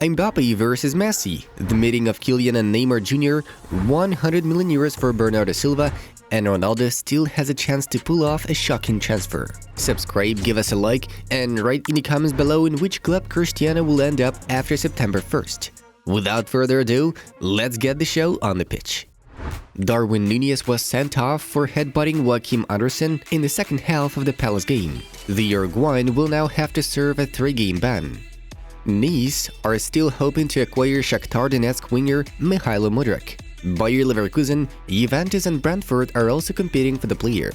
Mbappe versus Messi, the meeting of Kylian and Neymar Jr, 100 million euros for Bernardo Silva, and Ronaldo still has a chance to pull off a shocking transfer. Subscribe, give us a like, and write in the comments below in which club Cristiano will end up after September 1st. Without further ado, let's get the show on the pitch. Darwin Núñez was sent off for headbutting Joachim Andersen in the second half of the Palace game. The Uruguayan will now have to serve a 3-game ban. Nice are still hoping to acquire Shakhtar Donetsk winger Mihailo Mudryk. Bayer Leverkusen, Juventus and Brentford are also competing for the player.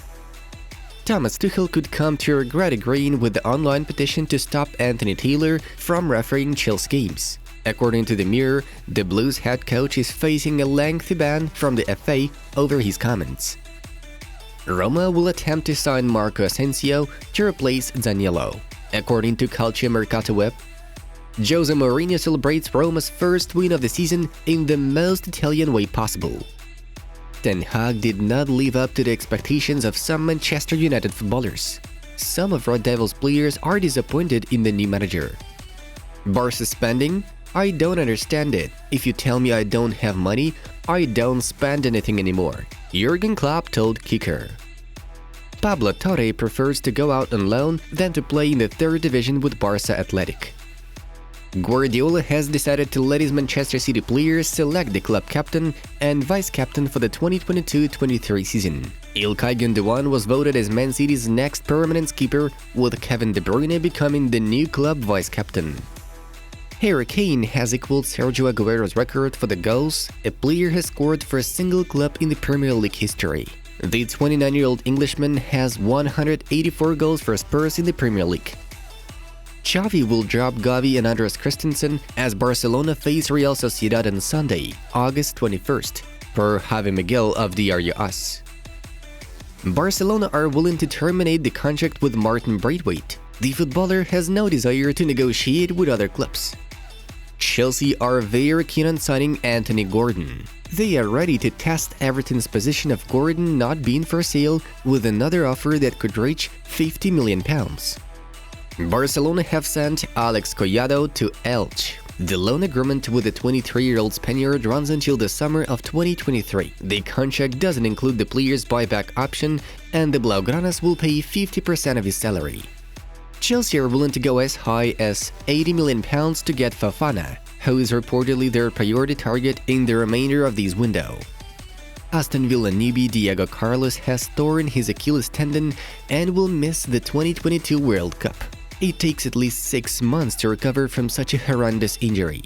Thomas Tuchel could come to regret agreeing with the online petition to stop Anthony Taylor from refereeing Chelsea games. According to the Mirror, the Blues head coach is facing a lengthy ban from the FA over his comments. Roma will attempt to sign Marco Asensio to replace Zaniolo. According to Calciomercato Web, Jose Mourinho celebrates Roma's first win of the season in the most Italian way possible. Ten Hag did not live up to the expectations of some Manchester United footballers. Some of Red Devils players are disappointed in the new manager. Barca spending? I don't understand it. If you tell me I don't have money, I don't spend anything anymore, Jurgen Klopp told Kicker. Pablo Torre prefers to go out on loan than to play in the third division with Barca Athletic. Guardiola has decided to let his Manchester City players select the club captain and vice-captain for the 2022-23 season. Ilkay Gundogan was voted as Man City's next permanent keeper, with Kevin De Bruyne becoming the new club vice-captain. Harry Kane has equaled Sergio Aguero's record for the goals a player has scored for a single club in the Premier League history. The 29-year-old Englishman has 184 goals for Spurs in the Premier League. Xavi will drop Gavi and Andres Christensen as Barcelona face Real Sociedad on Sunday, August 21st, per Javi Miguel of Diario AS. Barcelona are willing to terminate the contract with Martin Braithwaite. The footballer has no desire to negotiate with other clubs. Chelsea are very keen on signing Anthony Gordon. They are ready to test Everton's position of Gordon not being for sale with another offer that could reach £50 million. Barcelona have sent Alex Collado to Elche. The loan agreement with the 23-year-old Spaniard runs until the summer of 2023. The contract doesn't include the player's buyback option, and the Blaugranas will pay 50% of his salary. Chelsea are willing to go as high as £80 million to get Fofana, who is reportedly their priority target in the remainder of this window. Aston Villa newbie Diego Carlos has torn his Achilles tendon and will miss the 2022 World Cup. It takes at least 6 months to recover from such a horrendous injury.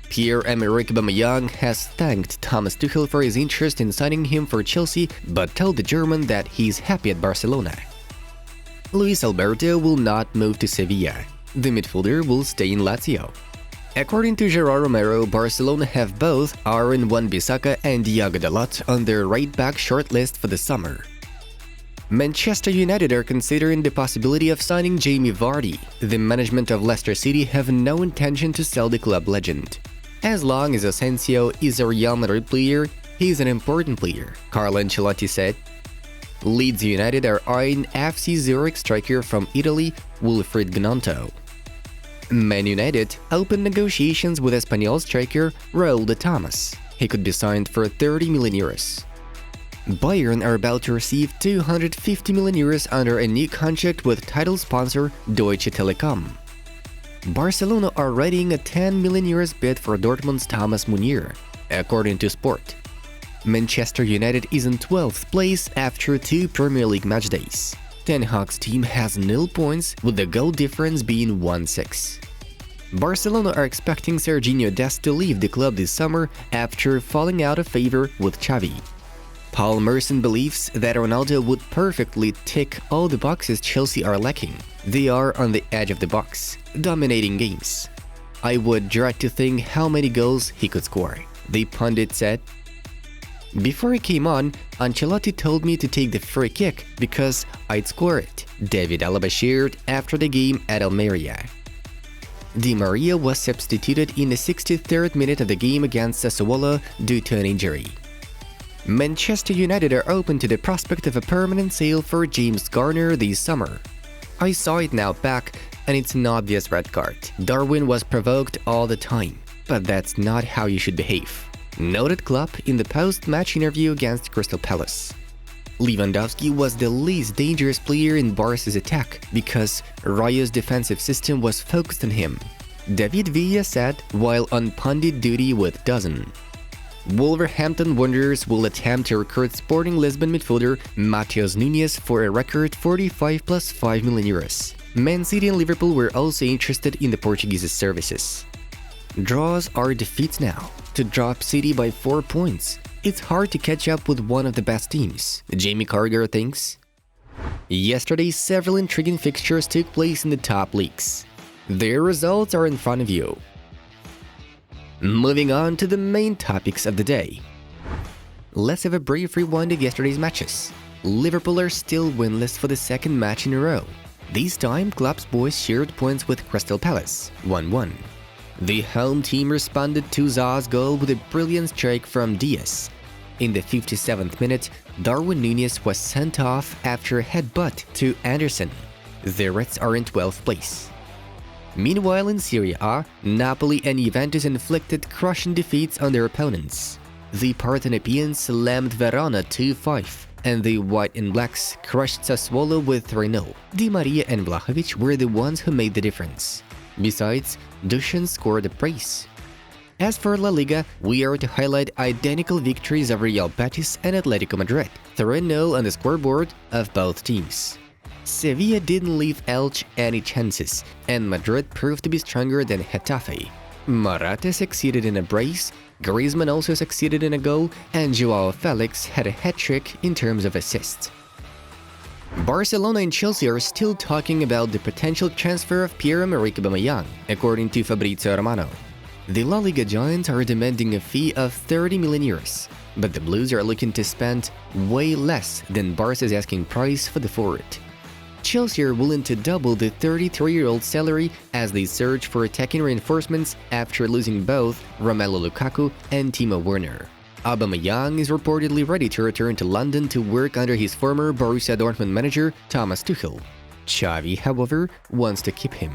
Pierre-Emerick Aubameyang has thanked Thomas Tuchel for his interest in signing him for Chelsea, but told the German that he's happy at Barcelona. Luis Alberto will not move to Sevilla. The midfielder will stay in Lazio. According to Gerard Romero, Barcelona have both Aaron Wan-Bissaka and Diogo Dalot on their right-back shortlist for the summer. Manchester United are considering the possibility of signing Jamie Vardy. The management of Leicester City have no intention to sell the club legend. As long as Asensio is a Real Madrid player, he is an important player, Carlo Ancelotti said. Leeds United are eyeing FC Zurich striker from Italy, Wilfried Gnonto. Man United opened negotiations with Espanyol striker Raúl de Tomas. He could be signed for 30 million euros. Bayern are about to receive 250 million euros under a new contract with title sponsor Deutsche Telekom. Barcelona are readying a 10 million euros bid for Dortmund's Thomas Meunier, according to Sport. Manchester United is in 12th place after 2 Premier League matchdays. Ten Hag's team has 0 points, with the goal difference being 1-6. Barcelona are expecting Serginho Dest to leave the club this summer after falling out of favor with Xavi. Paul Merson believes that Ronaldo would perfectly tick all the boxes Chelsea are lacking. They are on the edge of the box, dominating games. I would dread to think how many goals he could score, the pundit said. Before he came on, Ancelotti told me to take the free kick because I'd score it, David Alaba shared after the game at Almeria. Di Maria was substituted in the 63rd minute of the game against Sassuolo due to an injury. Manchester United are open to the prospect of a permanent sale for James Garner this summer. I saw it now back and it's an obvious red card. Darwin was provoked all the time, but that's not how you should behave. Noted Klopp in the post-match interview against Crystal Palace. Lewandowski was the least dangerous player in Barca's attack because Rayo's defensive system was focused on him, David Villa said while on pundit duty with DAZN. Wolverhampton Wanderers will attempt to recruit Sporting Lisbon midfielder Matheus Nunes for a record 45 plus 5 million euros. Man City and Liverpool were also interested in the Portuguese's services. Draws are defeats now. To drop City by 4 points, it's hard to catch up with one of the best teams, Jamie Carragher thinks. Yesterday, several intriguing fixtures took place in the top leagues. Their results are in front of you. Moving on to the main topics of the day. Let's have a brief rewind of yesterday's matches. Liverpool are still winless for the second match in a row. This time, Klopp's boys shared points with Crystal Palace, 1-1. The home team responded to Zaha's goal with a brilliant strike from Diaz. In the 57th minute, Darwin Núñez was sent off after a headbutt to Anderson. The Reds are in 12th place. Meanwhile, in Serie A, Napoli and Juventus inflicted crushing defeats on their opponents. The Parthenopeans slammed Verona 2-5, and the White and Blacks crushed Sassuolo with 3-0. Di Maria and Vlahovic were the ones who made the difference. Besides, Dusan scored a brace. As for La Liga, we are to highlight identical victories of Real Betis and Atletico Madrid, 3-0 on the scoreboard of both teams. Sevilla didn't leave Elche any chances, and Madrid proved to be stronger than Getafe. Morata succeeded in a brace, Griezmann also succeeded in a goal, and Joao Felix had a hat-trick in terms of assists. Barcelona and Chelsea are still talking about the potential transfer of Pierre-Emerick Aubameyang, according to Fabrizio Romano. The La Liga giants are demanding a fee of 30 million euros, but the Blues are looking to spend way less than Barca's asking price for the forward. Chelsea are willing to double the 33-year-old salary as they search for attacking reinforcements after losing both Romelu Lukaku and Timo Werner. Aubameyang is reportedly ready to return to London to work under his former Borussia Dortmund manager Thomas Tuchel. Xavi, however, wants to keep him.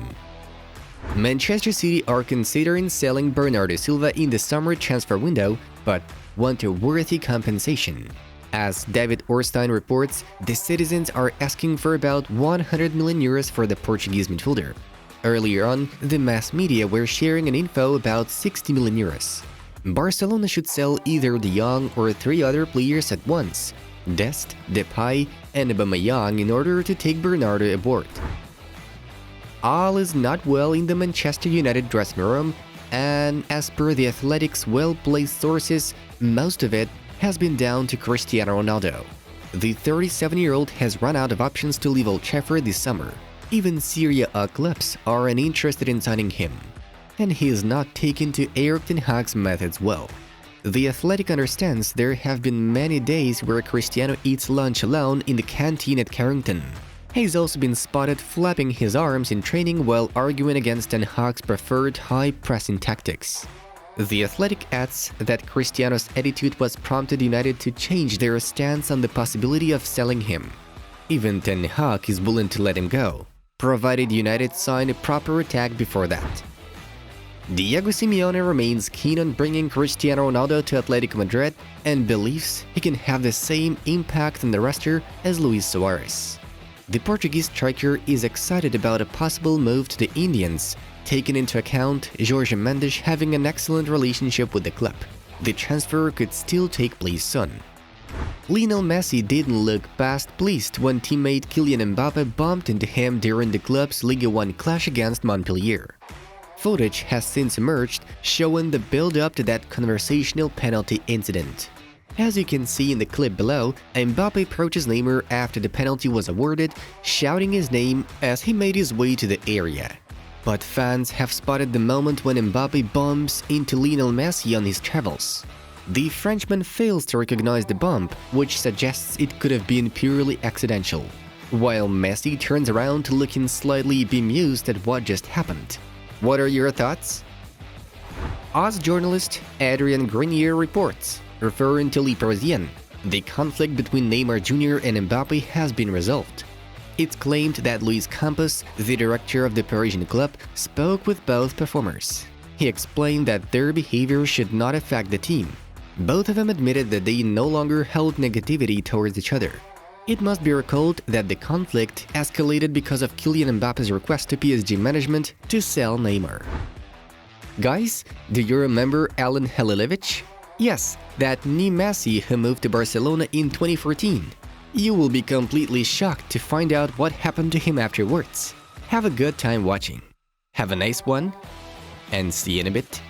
Manchester City are considering selling Bernardo Silva in the summer transfer window, but want a worthy compensation. As David Orstein reports, the citizens are asking for about 100 million euros for the Portuguese midfielder. Earlier on, the mass media were sharing an info about 60 million euros. Barcelona should sell either De Jong or 3 other players at once, Dest, Depay, and Aubameyang, in order to take Bernardo aboard. All is not well in the Manchester United dressing room, and as per the Athletic's well-placed sources, most of it has been down to Cristiano Ronaldo. The 37-year-old has run out of options to leave Old Trafford this summer. Even Serie A clubs are uninterested in signing him, and he is not taken to Erik ten Hag's methods well. The Athletic understands there have been many days where Cristiano eats lunch alone in the canteen at Carrington. He's also been spotted flapping his arms in training while arguing against ten Hag's preferred high-pressing tactics. The Athletic adds that Cristiano's attitude was prompted United to change their stance on the possibility of selling him. Even Ten Hag is willing to let him go, provided United sign a proper attack before that. Diego Simeone remains keen on bringing Cristiano Ronaldo to Atletico Madrid and believes he can have the same impact on the roster as Luis Suarez. The Portuguese striker is excited about a possible move to the Indians, taking into account Jorge Mendes having an excellent relationship with the club. The transfer could still take place soon. Lionel Messi didn't look past pleased when teammate Kylian Mbappe bumped into him during the club's Ligue 1 clash against Montpellier. Footage has since emerged showing the build-up to that conversational penalty incident. As you can see in the clip below, Mbappe approaches Neymar after the penalty was awarded, shouting his name as he made his way to the area. But fans have spotted the moment when Mbappe bumps into Lionel Messi on his travels. The Frenchman fails to recognize the bump, which suggests it could have been purely accidental, while Messi turns around to looking slightly bemused at what just happened. What are your thoughts? Oz journalist Adrien Grenier reports, referring to Le Parisien, the conflict between Neymar Jr. and Mbappe has been resolved. It's claimed that Luis Campos, the director of the Parisian club, spoke with both performers. He explained that their behavior should not affect the team. Both of them admitted that they no longer held negativity towards each other. It must be recalled that the conflict escalated because of Kylian Mbappe's request to PSG management to sell Neymar. Guys, do you remember Alen Halilovic? Yes, that new Messi who moved to Barcelona in 2014. You will be completely shocked to find out what happened to him afterwards. Have a good time watching. Have a nice one, and see you in a bit.